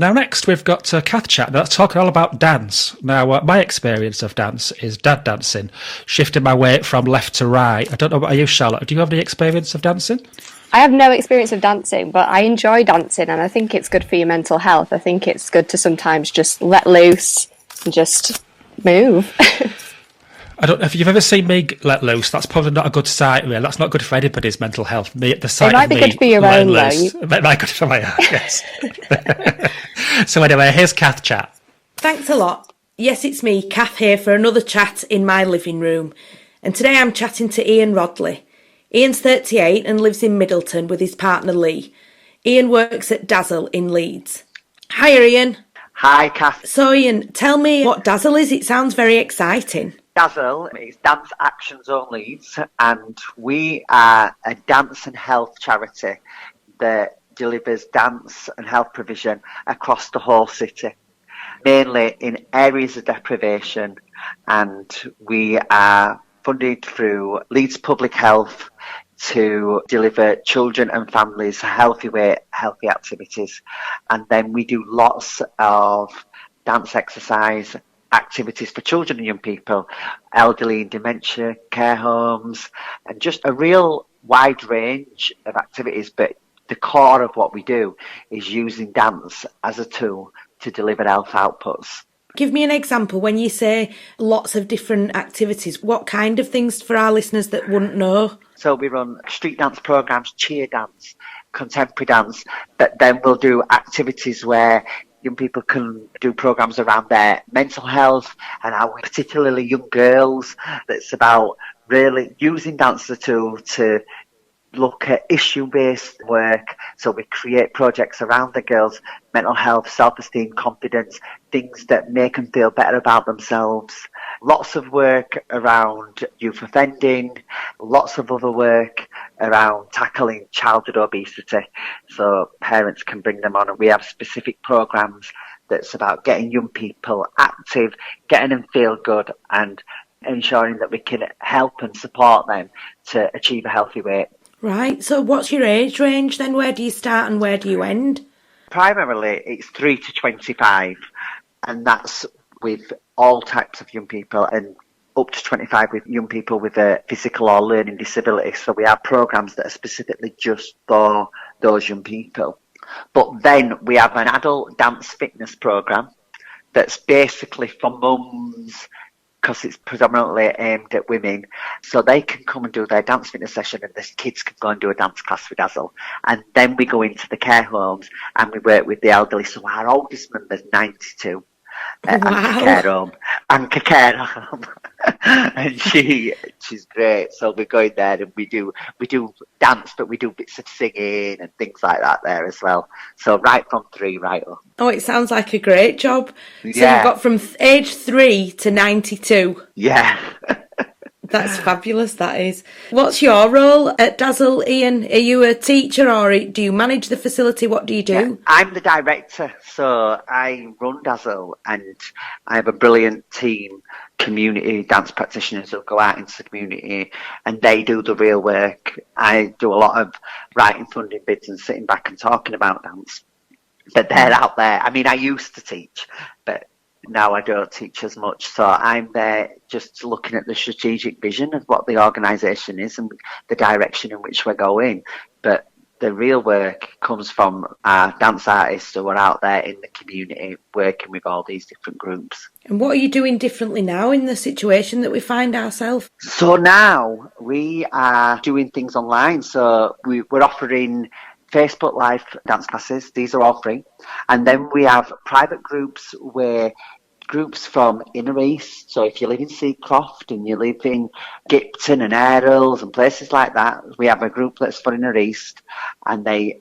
Now, next we've got Cath Chat. That's talking all about dance. Now, my experience of dance is dad dancing, shifting my weight from left to right. I don't know about you, Charlotte. Do you have any experience of dancing? I have no experience of dancing, but I enjoy dancing, and I think it's good for your mental health. I think it's good to sometimes just let loose and just move. I don't know if you've ever seen me let loose. That's probably not a good sight. Really. That's not good for anybody's mental health. The sight it might be good for your own, though. It might be good for my own, yes. So anyway, here's Cath Chat. Thanks a lot. Yes, it's me, Cath, here for another chat in my living room. And today I'm chatting to Ian Rodley. Ian's 38 and lives in Middleton with his partner Lee. Ian works at DAZL in Leeds. Hi, Ian. Hi, Cath. So, Ian, tell me what DAZL is. It sounds very exciting. DAZL is Dance Action Zone Leeds, and we are a dance and health charity that delivers dance and health provision across the whole city, mainly in areas of deprivation, and we are funded through Leeds Public Health to deliver children and families healthy weight, healthy activities. And then we do lots of dance exercise activities for children and young people, elderly and dementia, care homes, and just a real wide range of activities. But the core of what we do is using dance as a tool to deliver health outputs. Give me an example when you say lots of different activities. What kind of things for our listeners that wouldn't know? So we run street dance programs, cheer dance, contemporary dance, but then we'll do activities where young people can do programs around their mental health and how particularly young girls, that's about really using dance as a tool to look at issue-based work. So we create projects around the girls' mental health, self-esteem, confidence, things that make them feel better about themselves. Lots of work around youth offending, lots of other work around tackling childhood obesity. So parents can bring them on, and we have specific programs that's about getting young people active, getting them feel good, and ensuring that we can help and support them to achieve a healthy weight. Right, so what's your age range then? Where do you start and where do you end? Primarily, it's 3 to 25, and that's with all types of young people, and up to 25 with young people with a physical or learning disability. So we have programs that are specifically just for those young people. But then we have an adult dance fitness program that's basically for mums, because it's predominantly aimed at women, so they can come and do their dance fitness session, and the kids can go and do a dance class with DAZL. And then we go into the care homes and we work with the elderly. So our oldest member's 92. Wow. Anchor Care Home. And she's great. So we go in there and we do dance, but we do bits of singing and things like that there as well. So right from 3 right up. Oh, it sounds like a great job. So Yeah. you've got from age 3 to 92. Yeah. That's fabulous, that is. What's your role at DAZL, Ian? Are you a teacher or do you manage the facility? What do you do? Yeah, I'm the director, so I run DAZL, and I have a brilliant team, community dance practitioners who go out into the community and they do the real work. I do a lot of writing funding bids and sitting back and talking about dance. But they're out there. I mean, I used to teach, but now I don't teach as much. So I'm there just looking at the strategic vision of what the organisation is and the direction in which we're going. But the real work comes from our dance artists who are out there in the community working with all these different groups. And what are you doing differently now in the situation that we find ourselves? So now we are doing things online. So we're offering Facebook Live dance classes. These are all free. And then we have private groups where groups from Inner East. So if you live in Seacroft and you live in Gipton and Airles and places like that, we have a group that's for Inner East, and they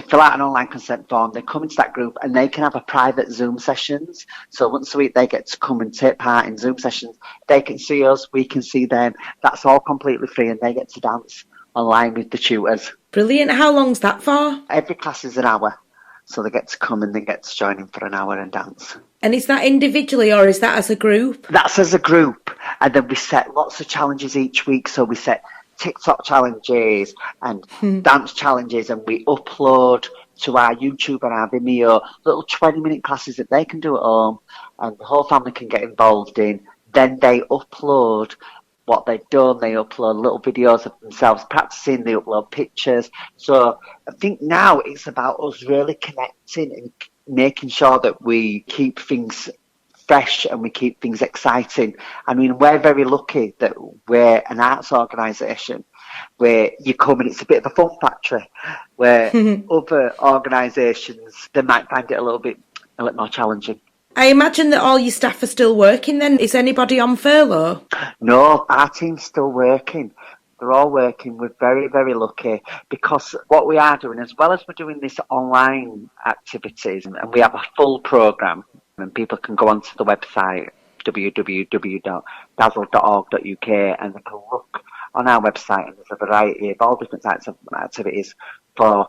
fill out an online consent form. They come into that group and they can have a private Zoom sessions. So once a week they get to come and take part in Zoom sessions. They can see us, we can see them. That's all completely free, and they get to dance online with the tutors. Brilliant. How long's that for? Every class is an hour. So they get to come and they get to join in for an hour and dance. And is that individually or is that as a group? That's as a group. And then we set lots of challenges each week. So we set TikTok challenges and dance challenges, and we upload to our YouTube and our Vimeo, little 20-minute classes that they can do at home and the whole family can get involved in. Then they upload what they've done. They upload little videos of themselves practicing. They upload pictures. So I think now it's about us really connecting and making sure that we keep things fresh and we keep things exciting. I mean, we're very lucky that we're an arts organisation where you come and it's a bit of a fun factory, where other organisations, they might find it a little more challenging. I imagine that all your staff are still working then. Is anybody on furlough? No, our team's still working. They're all working. We're very, very lucky because what we are doing, as well as we're doing this online activities, and we have a full programme, and people can go onto the website www.dazl.org.uk and they can look on our website and there's a variety of all different types of activities for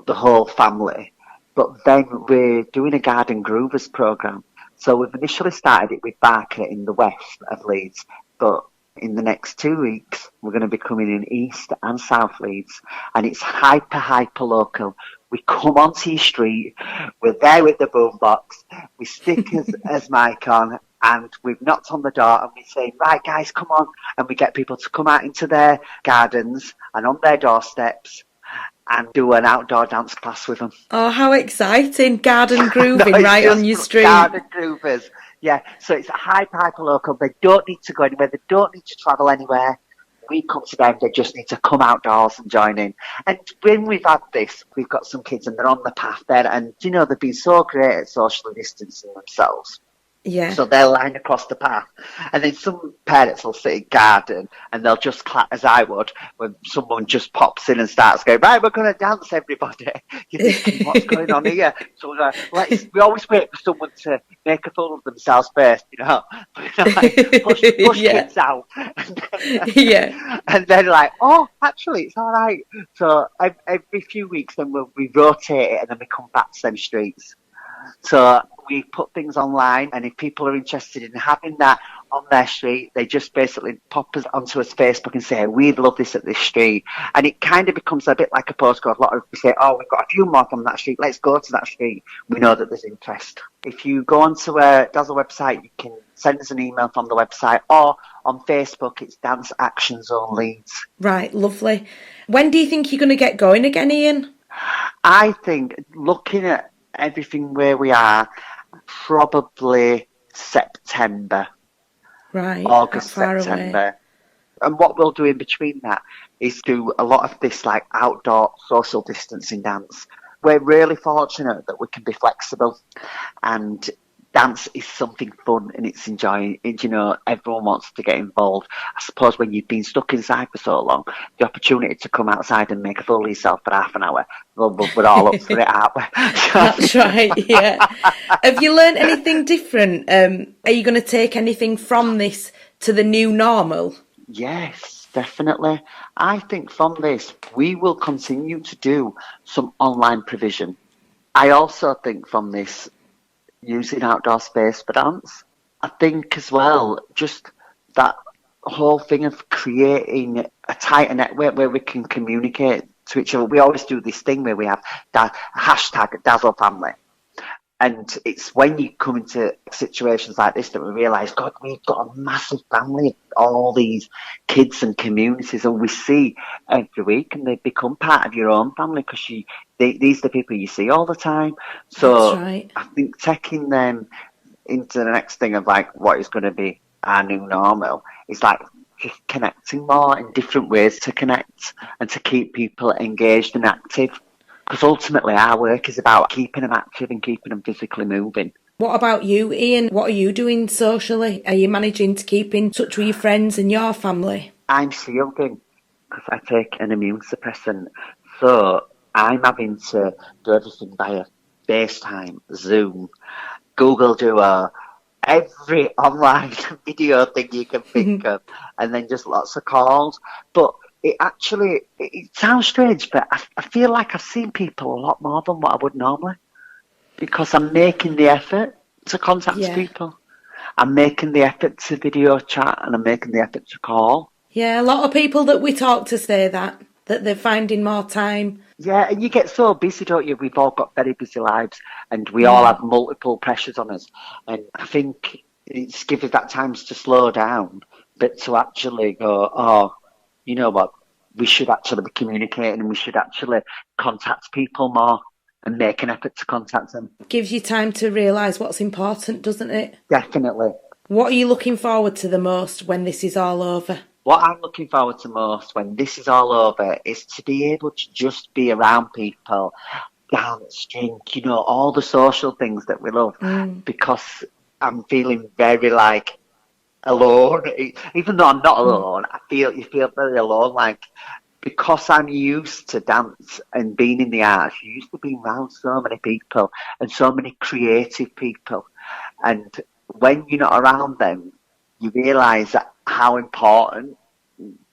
the whole family. But then we're doing a Garden Groovers programme. So we've initially started it with Barker in the west of Leeds, but in the next 2 weeks, we're going to be coming in East and South Leeds, and it's hyper local. We come onto your street, we're there with the boombox, we stick as mic on, and we've knocked on the door and we say, right guys, come on, and we get people to come out into their gardens and on their doorsteps and do an outdoor dance class with them. Oh, how exciting. Garden grooving right on your street. Garden groovers. Yeah, so it's hyper local. They don't need to go anywhere. They don't need to travel anywhere. We come to them. They just need to come outdoors and join in. And when we've had this, we've got some kids and they're on the path there. And, you know, they've been so great at socially distancing themselves. Yeah. So they'll line across the path. And then some parents will sit in garden and they'll just clap as I would when someone just pops in and starts going, right, we're going to dance, everybody. You're thinking, what's going on here? So we always wait for someone to make a fool of themselves first, you know. Like, push kids out. Yeah. And then like, oh, actually, it's all right. So every few weeks then we rotate it and then we come back to them streets. So we put things online, and if people are interested in having that on their street, they just basically pop us onto us Facebook and say, we'd love this at this street. And it kind of becomes a bit like a postcode. A lot of people say, oh, we've got a few more from that street, let's go to that street. We know that there's interest. If you go onto a DAZL website, you can send us an email from the website, or on Facebook, it's Dance Action Zone Leeds. Right, lovely. When do you think you're going to get going again, Ian? I think, looking at everything where we are, probably September. Right, August, September. Away. And what we'll do in between that is do a lot of this like outdoor social distancing dance. We're really fortunate that we can be flexible, and dance is something fun and it's enjoying. You know, everyone wants to get involved. I suppose when you've been stuck inside for so long, the opportunity to come outside and make a fool of yourself for half an hour, we're all up for it, aren't we? That's right, yeah. Have you learned anything different? Are you going to take anything from this to the new normal? Yes, definitely. I think from this, we will continue to do some online provision. I also think from this, using outdoor space for dance. I think as well, just that whole thing of creating a tighter network where we can communicate to each other. We always do this thing where we have hashtag DAZL family. And it's when you come into situations like this that we realise, God, we've got a massive family, all these kids and communities, and we see every week, and they become part of your own family because these are the people you see all the time. So that's right. I think taking them into the next thing of like what is going to be our new normal is like just connecting more in different ways to connect and to keep people engaged and active. Because ultimately our work is about keeping them active and keeping them physically moving. What about you, Ian? What are you doing socially? Are you managing to keep in touch with your friends and your family? I'm shielding because I take an immune suppressant. So I'm having to do everything via FaceTime, Zoom, Google Duo, every online video thing you can think of, and then just lots of calls. But it sounds strange, but I feel like I've seen people a lot more than what I would normally, because I'm making the effort to contact people. I'm making the effort to video chat, and I'm making the effort to call. Yeah, a lot of people that we talk to say that that they're finding more time. Yeah, and you get so busy, don't you? We've all got very busy lives and we all have multiple pressures on us. And I think it's given us that time to slow down, but to actually go, oh, you know what? We should actually be communicating and we should actually contact people more and make an effort to contact them. Gives you time to realise what's important, doesn't it? Definitely. What are you looking forward to the most when this is all over? What I'm looking forward to most when this is all over is to be able to just be around people, dance, drink, you know, all the social things that we love, because I'm feeling very like alone. Even though I'm not alone, you feel very alone, like, because I'm used to dance and being in the arts, you used to be around so many people and so many creative people. And when you're not around them, you realise how important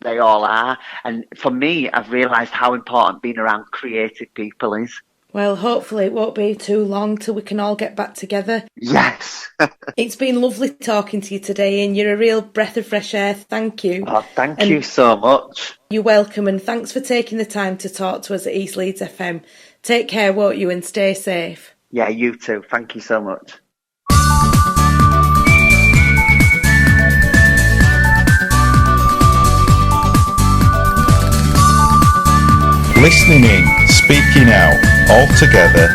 they all are. And for me, I've realised how important being around creative people is. Well, hopefully it won't be too long till we can all get back together. Yes. It's been lovely talking to you today, and you're a real breath of fresh air. Thank you. Oh, thank you so much. You're welcome, and thanks for taking the time to talk to us at East Leeds FM. Take care, won't you, and stay safe. Yeah, you too. Thank you so much. Listening in, speaking out, all together.